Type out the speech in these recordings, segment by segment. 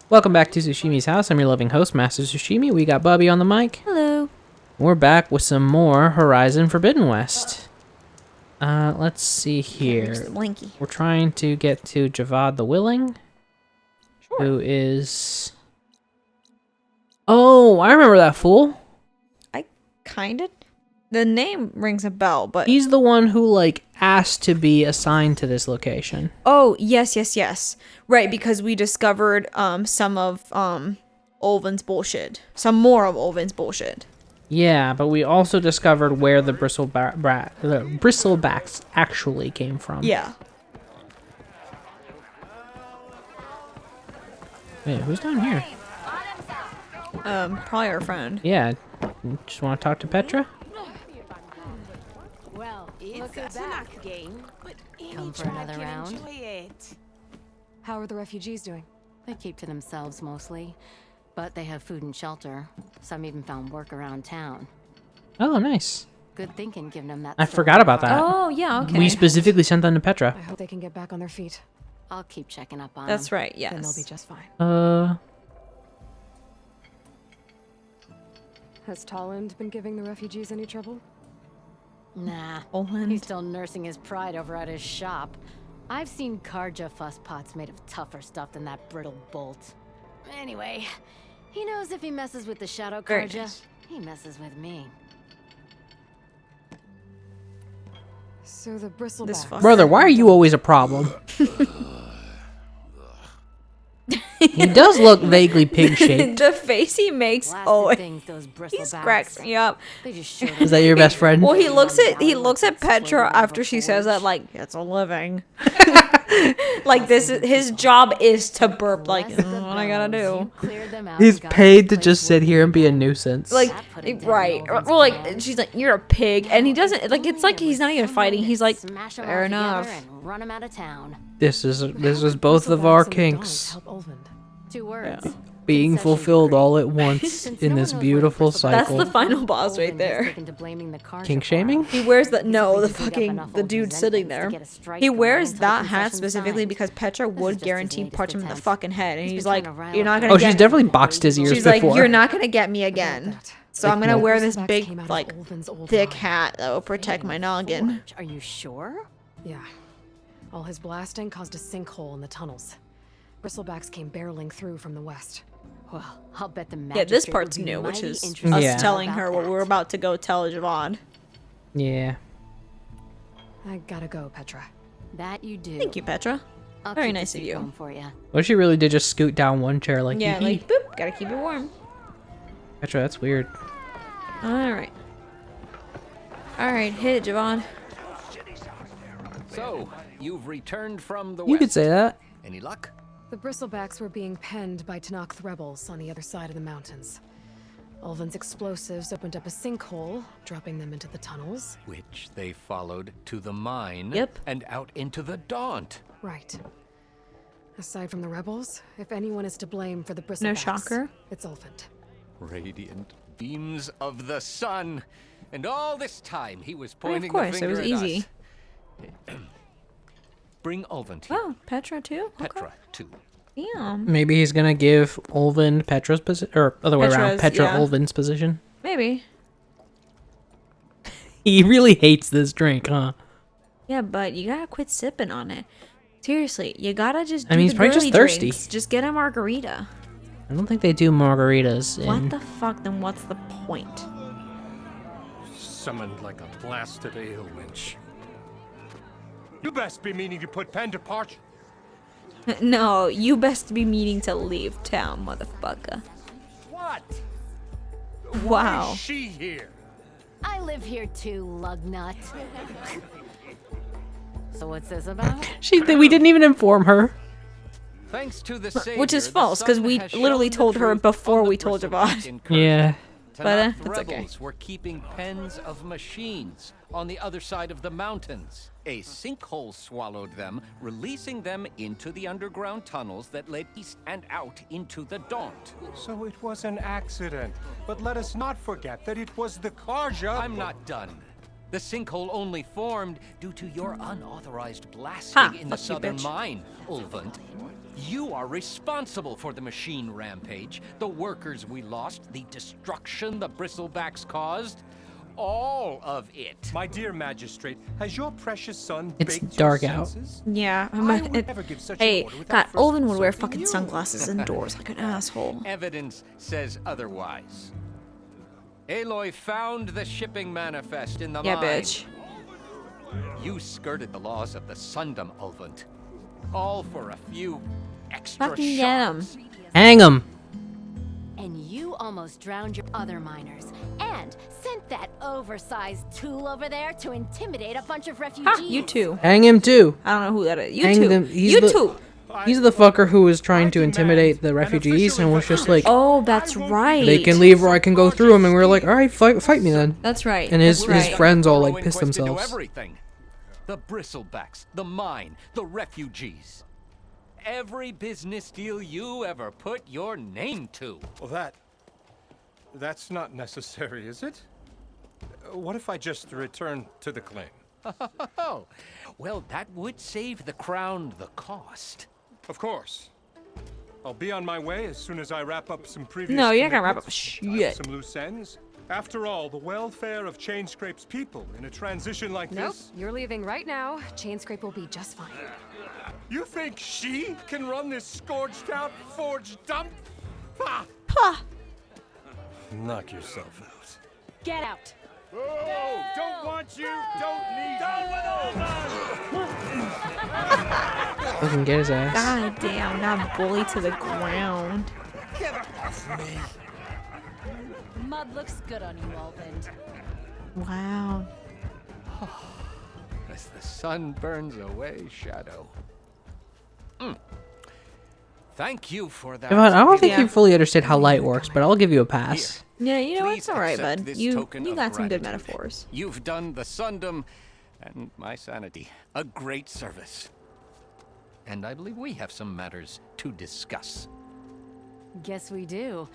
Welcome back to Sushimi's house. I'm your loving host, Master Sushimi. We got Bubbie on the mic. Hello. We're back with some more Horizon Forbidden West. Let's see here. We're trying to get to Javad the Willing, who is... Oh, I remember that fool. The name rings a bell, but... He's the one who, like, asked to be assigned to this location. Oh, yes. Right, because we discovered some of Ulvin's bullshit. Some more of Ulvin's bullshit. Yeah, but we also discovered where the bristlebacks actually came from. Yeah. Wait, who's down here? Probably our friend. Yeah, just want to talk to Petra? Well, it's a back game, but come for another round. How are the refugees doing? They keep to themselves mostly, but they have food and shelter. Some even found work around town. Oh, nice. Good thinking, giving them that. I forgot about that. Oh, yeah, okay. We specifically sent them to Petra. I hope they can get back on their feet. I'll keep checking up on That's them. right, yes. Then they'll be just fine. Has Tolland been giving the refugees any trouble? Nah, Olin. he's still nursing his pride over at his shop. I've seen Karja fuss pots made of tougher stuff than that brittle bolt. Anyway, he knows if he messes with the Shadow Very Karja, nice. he messes with me. So the This bristlebacks... fucker. Brother, why are you always a problem? He does look vaguely pig-shaped. The face he makes, Blasted things, those he bristlebacks. cracks me up. They just showed Is that your best friend? Well, he looks at Petra after she says that, like, it's a living. Like, this is his job is to burp. Like, this is what I gotta do. He's paid to just sit here and be a nuisance. Like, right. Well, like, she's like, you're a pig, and he doesn't. Like, it's like he's not even fighting. He's like, fair enough. And run him out of town. this is both of our kinks Help Ulvin. 2 words. being fulfilled all at once in this beautiful That's cycle. the final boss right there. Kink shaming? He wears the dude sitting there. He wears that hat specifically because Petra would guarantee punch him in the fucking head, and he's like, "You're not gonna." Oh, she's definitely boxed his ears She's before. like, "You're not gonna get me again." So I'm gonna wear this big, Came out of like, Ulvin's old thick line. hat that will protect my noggin. Are you sure? Yeah. All his blasting caused a sinkhole in the tunnels. Bristlebacks came barreling through from the west. Well, I'll bet the Yeah, this magistrate part's would be new, which mighty is interested us Yeah. telling her about what that. we're about to go tell Javad. Yeah. I gotta go, Petra. That you do. Thank you, Petra. I'll Very keep the nice of seat you. warm for you. What she really did just scoot down one chair like, Yeah, hee hee. like, boop, gotta keep it warm. Petra, that's weird. Alright. Alright, hit it, Javad. So, you've returned from the You west. could say that. Any luck? The Bristlebacks were being penned by Tanakh rebels on the other side of the mountains. Ulvin's explosives opened up a sinkhole, dropping them into the tunnels. Which they followed to the mine. Yep. And out into the Daunt. Right. Aside from the rebels, if anyone is to blame for the Bristlebacks, No shocker. it's Ulvin. Radiant beams of the sun. And all this time he was Well, pointing of course, the it finger was at easy. us. Bring Ulvin here. Oh, Petra too? Petra, too. Damn. Maybe he's gonna give Ulvin Petra's position, or other way around, Petra's, Petra yeah. Ulvin's position. Maybe. He really hates this drink, huh? Yeah, but you gotta quit sipping on it. Seriously, you gotta just do I mean, he's the probably just girly thirsty. drinks. Just get a margarita. I don't think they do margaritas in... What the fuck? Then what's the point? Summoned like a blasted ale winch. You best be meaning to put pen to parch. No, you best be meaning to leave town, motherfucker. What? Wow. Why is she here? I live here too, lugnut. So what's this about? We didn't even inform her. Thanks to the Savior, Which is the false, because sun we has literally shown the told her truth before on the we told Bristlebacks Javad. in Kurgan. Yeah. But, Tanakh it's okay. rebels were keeping pens of machines on the other side of the mountains. A sinkhole swallowed them, releasing them into the underground tunnels that led east and out into the Daunt. So it was an accident. But let us not forget that it was the Karja. I'm not done. The sinkhole only formed due to your unauthorized blasting Ha, in the fuck you, southern bitch. mine, Ulvund. You are responsible for the machine rampage, the workers we lost, the destruction the bristlebacks caused. All of it. My dear magistrate, has your precious son It's baked dark your out. senses? Yeah. I would never give such an Hey, order without God, first Olin would wear consulting fucking you. sunglasses indoors like an asshole. Evidence says otherwise. Aloy found the shipping manifest in the Yeah, mine. bitch. You skirted the laws of the Sundom, Ulvund. All for a few extra Fucking get 'em. shots. Hang him. And you almost drowned your other miners. And sent that oversized tool over there to intimidate a bunch of refugees. Ha, you too. Hang him too. I don't know who that is. You Hang too. them- he's You the- too. He's the fucker who was trying to I demand intimidate the an refugees official and was just like, Oh, that's right. they can leave or I can go through them. And we were like, all right, fight me then. That's right. And his that's his right. friends all Thorough like pissed inquest into themselves. Everything. The bristlebacks, the mine, the refugees. Every business deal you ever put your name to. Well, that's not necessary, is it? What if I just return to the claim? Oh, well, that would save the crown the cost. Of course. I'll be on my way as soon as I wrap up some previous No, you're not gonna wrap up commitments, shit. some loose ends. After all, the welfare of Chainscrape's people in a transition like Nope, this. you're leaving right now. Chainscrape will be just fine. You think she can run this scorched out forged dump? Ha! Ha. Knock yourself out. Get out. Oh, don't want you, don't need down with Fucking get his ass. God damn, not bully to the ground. Mud looks good on you, Alvin. Wow. As the sun burns away shadow. Thank you for that. Yvonne, I don't think Yeah. you fully understand how light works, but I'll give you a pass. Yeah, you know Please it's all right, accept bud. this You token of got some good gratitude. metaphors. You've done the Sundom and my sanity a great service. And I believe we have some matters to discuss. Guess we do.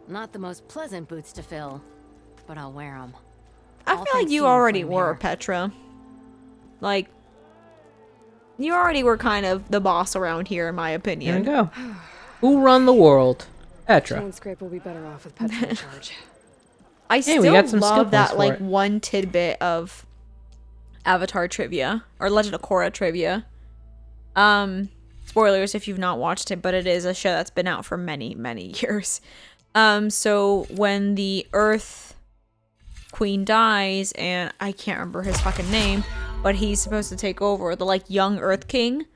Not the most pleasant boots to fill, but I'll wear them. I All feel like thanks you to you, already Flame were, Hair. Petra. Like, you already were kind of the boss around here, in my There opinion. we go. Who run the world? Petra. Chainscrape will be better off with Petra in charge. I Hey, still we got some skill love that points for like it. one tidbit of Avatar trivia or Legend of Korra trivia. Spoilers if you've not watched it, but it is a show that's been out for many, many years. So when the Earth Queen dies, and I can't remember his fucking name, but he's supposed to take over, the like young Earth King.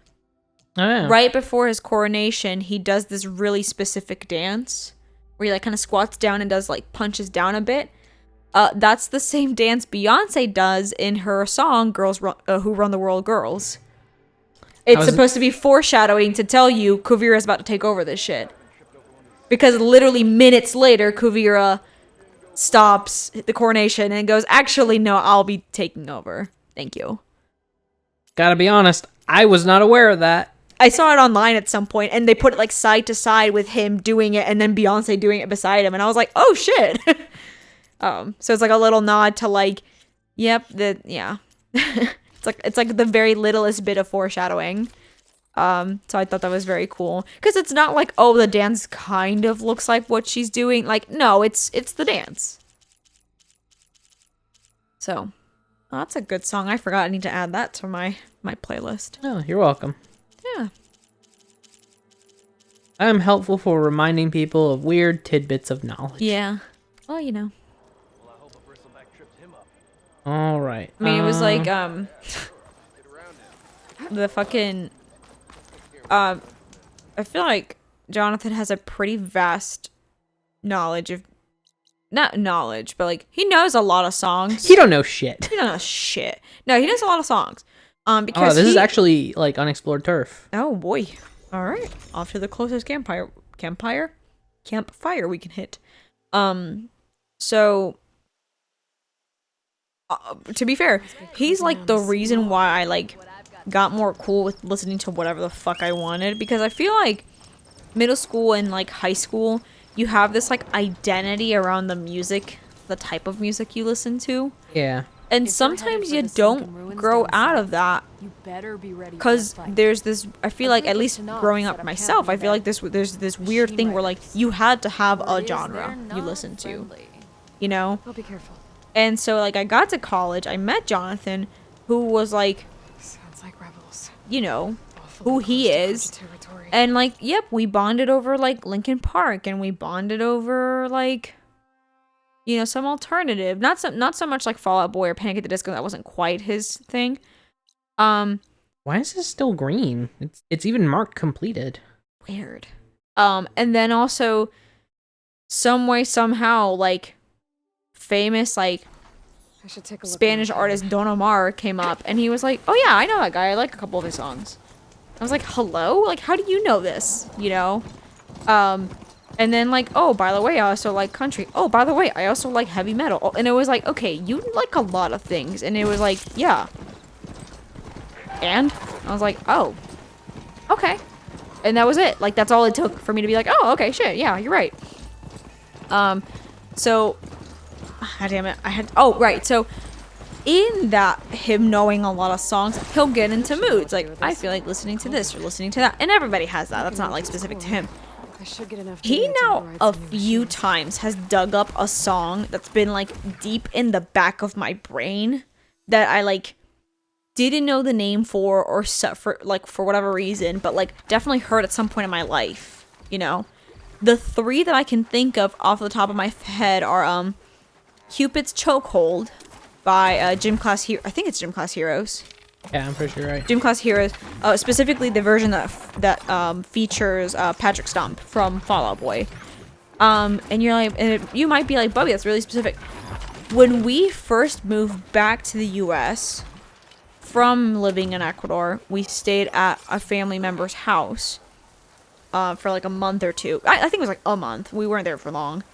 Oh, yeah. Right before his coronation, he does this really specific dance where he like kind of squats down and does like punches down a bit. That's the same dance Beyonce does in her song "Girls Who Run the World, Girls." It's supposed to be foreshadowing to tell you Kuvira is about to take over this shit. Because literally minutes later, Kuvira stops the coronation and goes, "Actually, no, I'll be taking over. Thank you." Gotta be honest, I was not aware of that. I saw it online at some point, and they put it like side to side with him doing it, and then Beyonce doing it beside him, and I was like, "Oh shit!" So it's like a little nod to like, yep, yeah. it's like the very littlest bit of foreshadowing. So I thought that was very cool because it's not like, oh, the dance kind of looks like what she's doing. Like, no, it's the dance. So, that's a good song. I forgot I need to add that to my playlist. Oh, you're welcome. Yeah. I am helpful for reminding people of weird tidbits of knowledge. Yeah. Well, you know. All right. I mean, it was like, the fucking, I feel like Jonathan has a pretty vast knowledge of, not knowledge, but like, he knows a lot of songs. He don't know shit. He don't know shit. No, he knows a lot of songs. Because Oh, this is actually like unexplored turf. oh boy. All right. Off to the closest campfire we can hit. So, to be fair, he's like the reason why I like got more cool with listening to whatever the fuck I wanted, because I feel like middle school and like high school, you have this like identity around the music, the type of music you listen to. Yeah. And sometimes you don't grow out of that. You better be ready. Because there's this, I feel like, at least growing up myself, I feel like there's this weird thing where, like, you had to have a genre you listen to, you know? I'll be careful. And so, like, I got to college, I met Jonathan, who was, like, Sounds like rebels. you know, Awfully who he close to is. French territory. And, like, yep, we bonded over, like, Linkin Park, and we bonded over, like, you know, some alternative. Not so much like Fall Out Boy or Panic at the Disco. That wasn't quite his thing. Why is this still green? It's even marked completed. Weird. And then also, some way, somehow, like, famous, like, I should take a look Spanish at artist Don Omar came up, and he was like, oh yeah, I know that guy. I like a couple of his songs. I was like, hello? Like, how do you know this? You know? And then, like, oh, by the way, I also like country. Oh, by the way, I also like heavy metal. Oh, and it was like, okay, you like a lot of things. And it was like, yeah. And I was like, oh, okay. And that was it. Like, that's all it took for me to be like, oh, okay, shit, yeah, you're right. So, God damn it, oh, right, so, in that, him knowing a lot of songs, he'll get into moods. Like, I feel like listening to this or listening to that. And everybody has that. That's not, like, specific to him. I should get enough He data to now override a some new few machines. times has dug up a song that's been like deep in the back of my brain that I like didn't know the name for or for whatever reason, but like definitely heard at some point in my life, you know. The three that I can think of off the top of my head are Cupid's Chokehold by Gym Class Hero. I think it's Gym Class Heroes. Yeah, I'm pretty sure you're right. Gym Class Heroes, specifically the version that features Patrick Stump from Fall Out Boy. And you're like, and you might be like, Bubbie, that's really specific. When we first moved back to the U.S. from living in Ecuador, we stayed at a family member's house for like a month or two. I think it was like a month. We weren't there for long,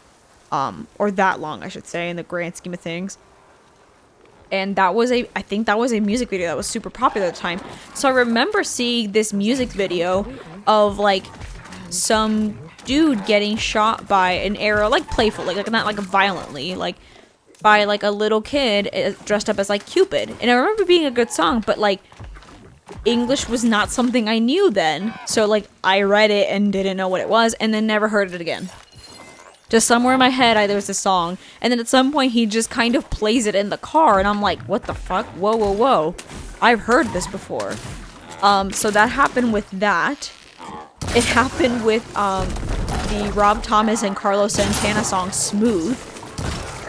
or that long, I should say, in the grand scheme of things. And I think that was a music video that was super popular at the time. So I remember seeing this music video of like some dude getting shot by an arrow, like playfully, like not like violently, like by like a little kid dressed up as like Cupid. And I remember being a good song, but like English was not something I knew then. So like I read it and didn't know what it was and then never heard it again. Just somewhere in my head, there was this song, and then at some point he just kind of plays it in the car, and I'm like, what the fuck? Whoa, whoa, whoa. I've heard this before. So that happened with that. It happened with the Rob Thomas and Carlos Santana song, Smooth.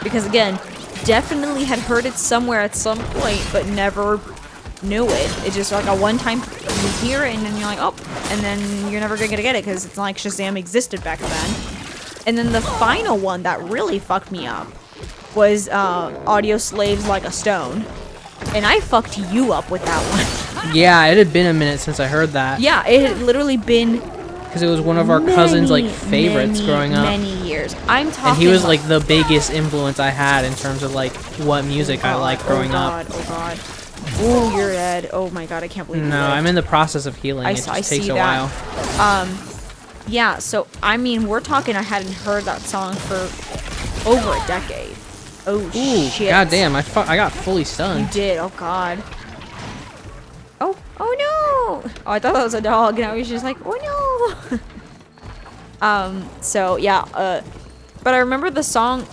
Because again, definitely had heard it somewhere at some point, but never knew it. It's just like a one-time, you hear it, and then you're like, oh, and then you're never gonna get it, because it's not like Shazam existed back then. And then the final one that really fucked me up was Audio Slave's Like a Stone. And I fucked you up with that one. Yeah, it had been a minute since I heard that. Yeah, it had literally been Because it was one of our cousins' like favorites growing up. Many years. I'm talking. And he was like the biggest influence I had in terms of like what music I liked growing up. Oh god. Oh, you're dead. Oh my god, I can't believe No, I'm in the process of healing. It just takes a while. Yeah, so, I mean, we're talking I hadn't heard that song for over a decade. Oh, Ooh, shit. god damn, I got fully stunned. You did, oh god. Oh no! Oh, I thought that was a dog, and I was just like, oh no! So, yeah, but I remember the song,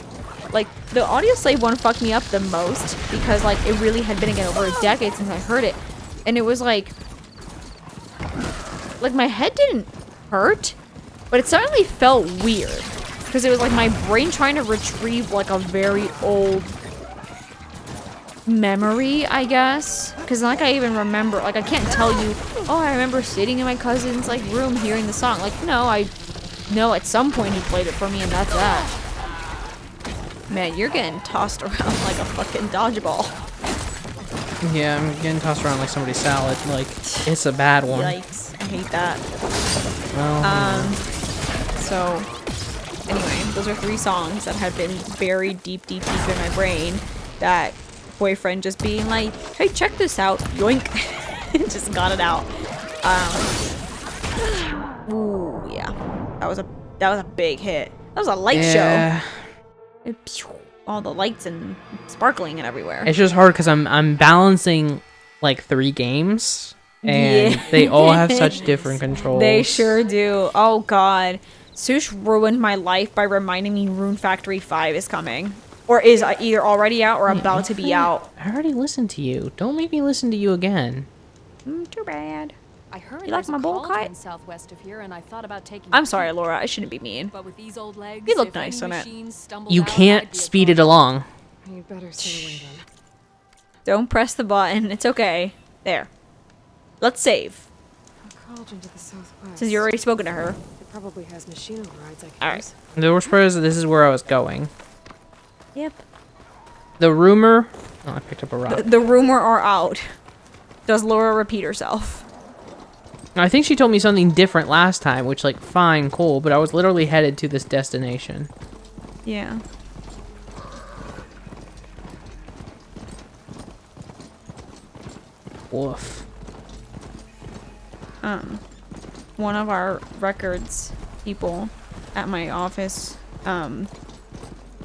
like, the Audio Slave one fucked me up the most, because, like, it really had been, again, over a decade since I heard it, and it was like my head didn't hurt, but it suddenly felt weird because it was like my brain trying to retrieve like a very old memory, I guess, because like I even remember, like I can't tell you, oh, I remember sitting in my cousin's like room hearing the song. Like, no, I know at some point he played it for me and that's that. Man, you're getting tossed around like a fucking dodgeball. Yeah, I'm getting tossed around like somebody's salad. Like, it's a bad one. Yikes, I hate that. Well, So, anyway, those are 3 songs that had been buried deep, deep, deep in my brain. That boyfriend just being like, hey, check this out. Yoink. Just got it out. Ooh, yeah. That was a big hit. That was a light show. all the lights and sparkling and everywhere. It's just hard because I'm balancing like 3 games, and they all have such different controls. They sure do. Oh god, Sush ruined my life by reminding me Rune Factory 5 is coming, or is either already out or about to be out. I already listened to you. Don't make me listen to you again. Too bad. I heard You like my bowl cut? southwest of here, and I thought about taking. I'm sorry, Laura. I shouldn't be mean. But with these old legs, You look if nice any on it. machines stumbled You out, can't I'd be speed it a along. You better stay away then. Don't press the button. It's okay. There. Let's save. Cauldron to the southwest. Since you're already spoken to her. It probably has machine overrides, I guess. Alright. The worst part is that this is where I was going. Yep. The rumor... Oh, I picked up a rock. The rumor are out. Does Laura repeat herself? I think she told me something different last time, which, like, fine, cool, but I was literally headed to this destination. Yeah. Woof. One of our records people at my office, when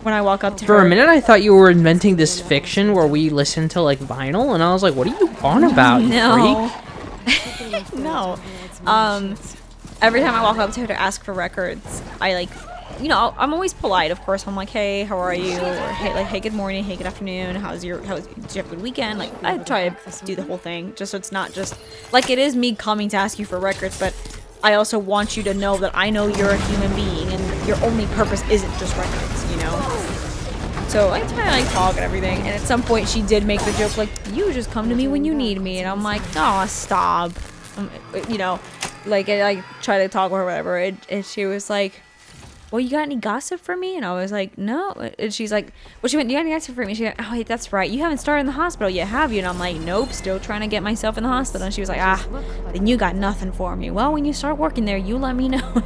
I walk up to her. For a minute, I thought you were inventing this fiction where we listen to, like, vinyl, and I was like, what are you on about, you No. freak? No. Every time I walk up to her to ask for records, I like, you know, I'm always polite, of course. I'm like, hey, how are you? Or hey, like, hey, good morning, hey, good afternoon. Did you have a good weekend? Like, I try to do the whole thing, just so it's not just like it is me coming to ask you for records, but I also want you to know that I know you're a human being and your only purpose isn't just records, you know. So I try to like talk and everything, and at some point she did make the joke like, you just come to me when you need me, and I'm like, oh, stop. You know, like I try to talk with her or whatever, and she was like, well, you got any gossip for me? And I was like, no. And she's like, well, she went, you got any gossip for me? She went, oh wait, that's right, you haven't started in the hospital yet, have you? And I'm like, nope, still trying to get myself in the hospital. And she was like, ah, then you got nothing for me. Well, when you start working there, you let me know.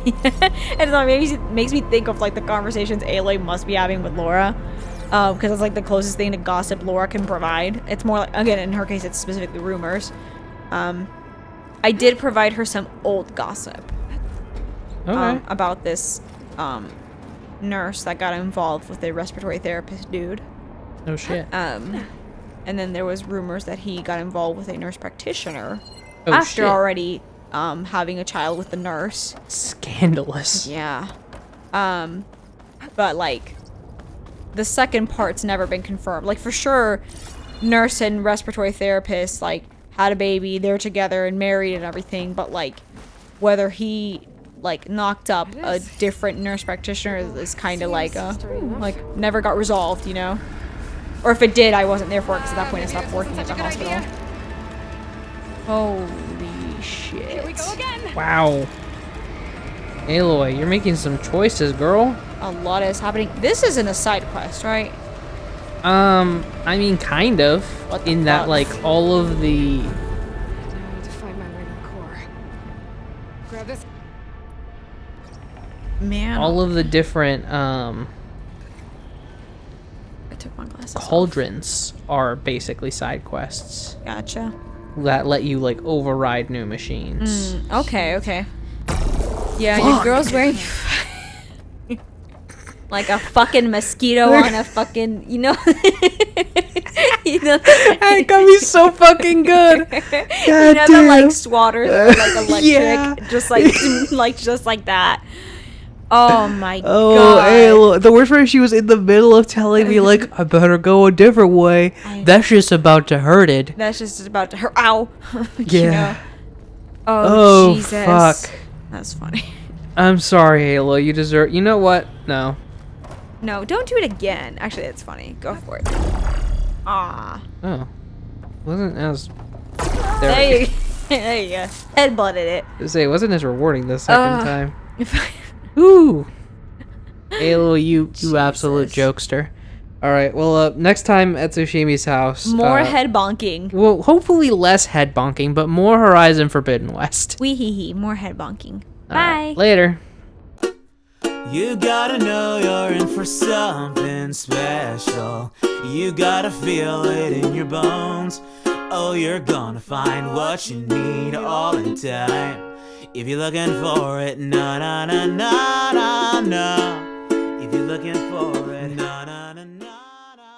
And so it makes me think of like the conversations Aloy must be having with Laura. Because it's like the closest thing to gossip Laura can provide. It's more like, again, in her case, it's specifically rumors. I did provide her some old gossip about this nurse that got involved with a respiratory therapist dude. Oh shit. And then there was rumors that he got involved with a nurse practitioner Oh, after shit. already having a child with the nurse. Scandalous. Yeah. But like the second part's never been confirmed. Like for sure, nurse and respiratory therapist like had a baby, they're together and married and everything, but like whether he like knocked up a different nurse practitioner is kind of like never got resolved, you know? Or if it did, I wasn't there for it because at that point I stopped working at the hospital. Holy shit. Here we go again. Wow. Aloy, you're making some choices, girl. A lot is happening. This isn't a side quest, right? I mean, kind of. What the In that, fuck? like, all of the... Now I need to find my way to the core. Grab this. Man. all of the different, I took my glasses off. cauldrons are basically side quests Gotcha. that let you, like, override new machines. Okay, okay. Yeah, your girl's wearing like a fucking mosquito on a fucking, you know. You know, That got me so fucking good. you know the like swatters are like electric, Yeah. just like just like that. Oh my Oh, god. Aloy. The worst part, she was in the middle of telling me, like, I better go a different way. That's just about to hurt it. That's just about to hurt. Ow. You Yeah. know? Oh, Jesus. fuck. That's funny. I'm sorry, Aloy. You deserve... You know what? No. No, don't do it again. Actually, it's funny. Go for it. Ah. Oh. Wasn't as... There you, there you go. Headbutted it. Say, it wasn't as rewarding the second time. If Ooh. Aloy, you absolute jokester. Alright, well, next time at Tsushimi's house... More head bonking. Well, hopefully less head bonking, but more Horizon Forbidden West. Wee hee hee. More head bonking. All right, Bye. later. You gotta know you're in for something special. You gotta feel it in your bones. Oh, you're gonna find what you need all in time. If you're looking for it, no, no, no, no, no, no. If you're looking for